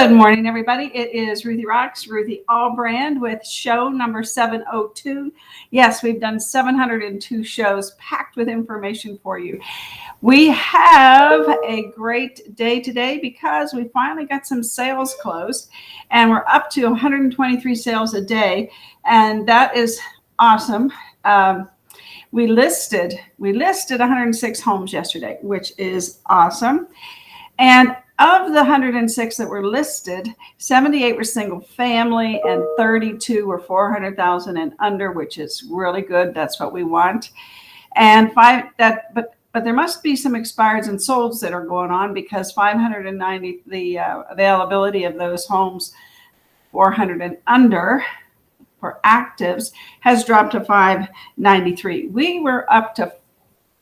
Good morning, everybody. It is RuthieRocks, Ruthie Allbrand with show number 702. Yes, we've done 702 shows packed with information for you. We have a great day today because we finally got some sales closed and we're up to 123 sales a day. And that is awesome. We listed 106 homes yesterday, which is awesome. And of the 106 that were listed, 78 were single family and 32 were 400,000 and under, which is really good. That's what we want. And but there must be some expireds and solds that are going on because 590, the availability of those homes 400 and under for actives has dropped to 593. We were up to,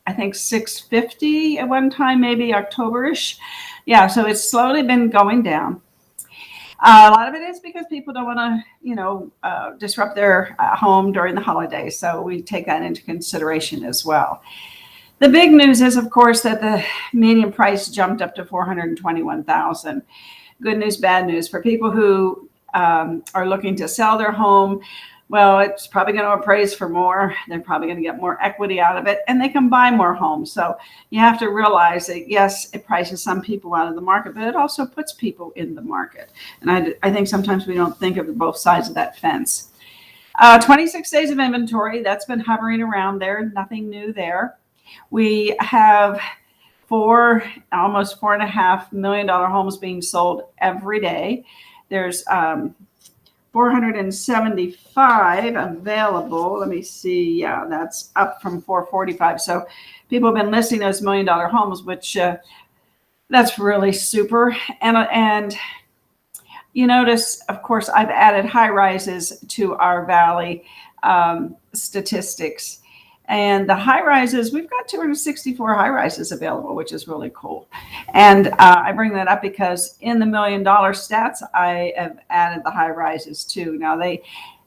I think, 650 at one time, maybe October-ish. Yeah, so it's slowly been going down. A lot of it is because people don't want to, disrupt their home during the holidays. So we take that into consideration as well. The big news is, of course, that the median price jumped up to $421,000. Good news, bad news for people who are looking to sell their home. Well, it's probably going to appraise for more. They're probably going to get more equity out of it, and they can buy more homes. So you have to realize that, yes, it prices some people out of the market, but it also puts people in the market. And I think sometimes we don't think of both sides of that fence. 26 days of inventory, that's been hovering around there. Nothing new there. We have almost $4.5 million homes being sold every day. There's 475 available. Let me see. Yeah, that's up from 445. So people have been listing those $1 million homes, which that's really super. And you notice, of course, I've added high rises to our valley statistics. And the high rises, we've got 264 high rises available, which is really cool. And I bring that up because in the $1 million stats, I have added the high rises too. Now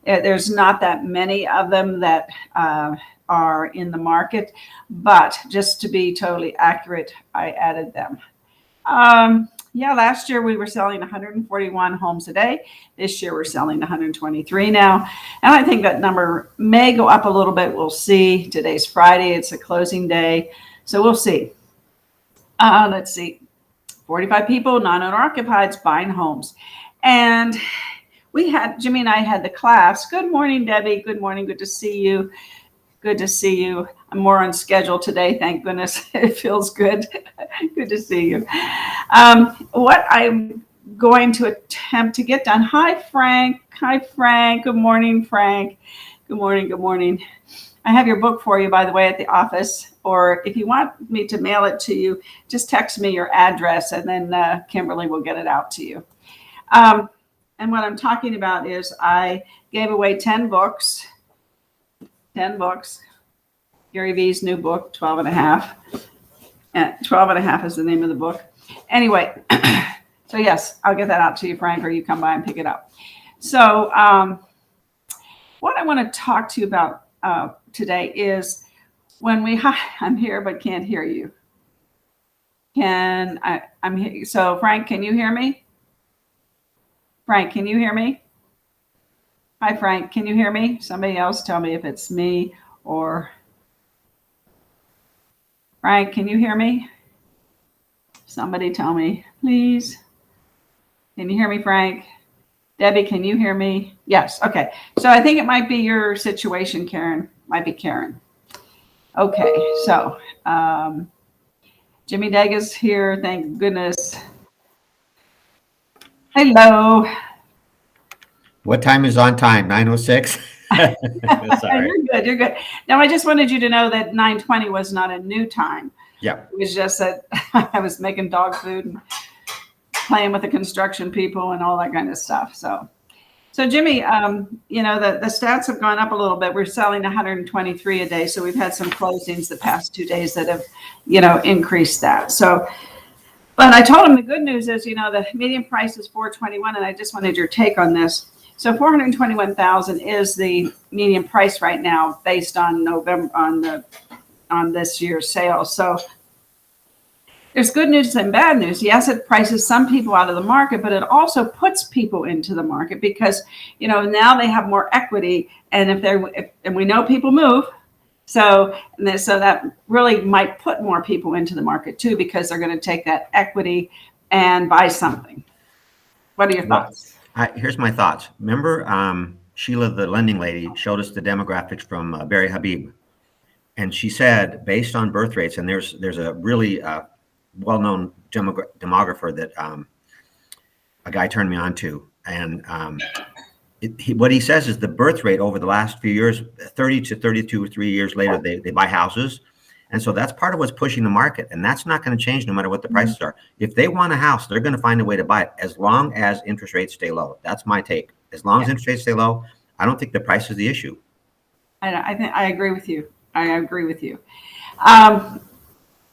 there's not that many of them that are in the market, but just to be totally accurate, I added them. Last year we were selling 141 homes a day. This year we're selling 123 now. And I think that number may go up a little bit. We'll see. Today's Friday. It's a closing day. So we'll see. Let's see. 45 people, non-owner occupied, buying homes. And Jimmy and I had the class. Good morning, Debbie. Good morning. Good to see you. Good to see you. I'm more on schedule today. Thank goodness. It feels good. Good to see you. What I'm going to attempt to get done. Hi, Frank. Hi, Frank. Good morning, Frank. Good morning. Good morning. I have your book for you, by the way, at the office. Or if you want me to mail it to you, just text me your address and then Kimberly will get it out to you. And what I'm talking about is I gave away 10 books. 10 books. Gary Vee's new book, 12 and a half. And 12 and a half is the name of the book. Anyway, so yes, I'll get that out to you, Frank, or you come by and pick it up. So what I want to talk to you about today is when I'm here but can't hear you. I'm here. So Frank, can you hear me? Frank, can you hear me? Hi, Frank. Can you hear me? Somebody else tell me if it's me or Frank, can you hear me? Somebody tell me, please. Can you hear me, Frank? Debbie, can you hear me? Yes. Okay. So I think it might be your situation, Karen. Might be Karen. Okay. So Jimmy Degas here. Thank goodness. Hello. What time is on time? 9:06? You're good. You're good. Now, I just wanted you to know that 9:20 was not a new time. Yeah. It was just that I was making dog food and playing with the construction people and all that kind of stuff. So Jimmy, the stats have gone up a little bit. We're selling 123 a day. So we've had some closings the past 2 days that have, increased that. So, but I told him the good news is, the median price is 421, and I just wanted your take on this. So 421,000 is the median price right now based on November on this year's sales. So there's good news and bad news. Yes, it prices some people out of the market, but it also puts people into the market because, now they have more equity. And and we know people move. So that really might put more people into the market too, because they're going to take that equity and buy something. What are your thoughts? Here's my thoughts. Remember, Sheila, the lending lady, showed us the demographics from Barry Habib. And she said, based on birth rates, and there's a really well-known demographer that a guy turned me on to. And what he says is the birth rate over the last few years, 30 to 32 or 3 years later, they buy houses. And so that's part of what's pushing the market. And that's not going to change no matter what the prices are. If they want a house, they're going to find a way to buy it as long as interest rates stay low. That's my take. As long as interest rates stay low, I don't think the price is the issue. I think I agree with you.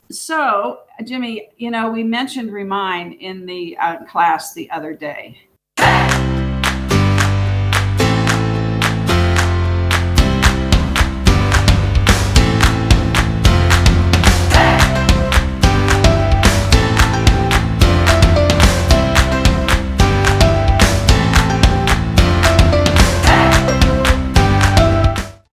So, Jimmy, we mentioned Remind in the class the other day.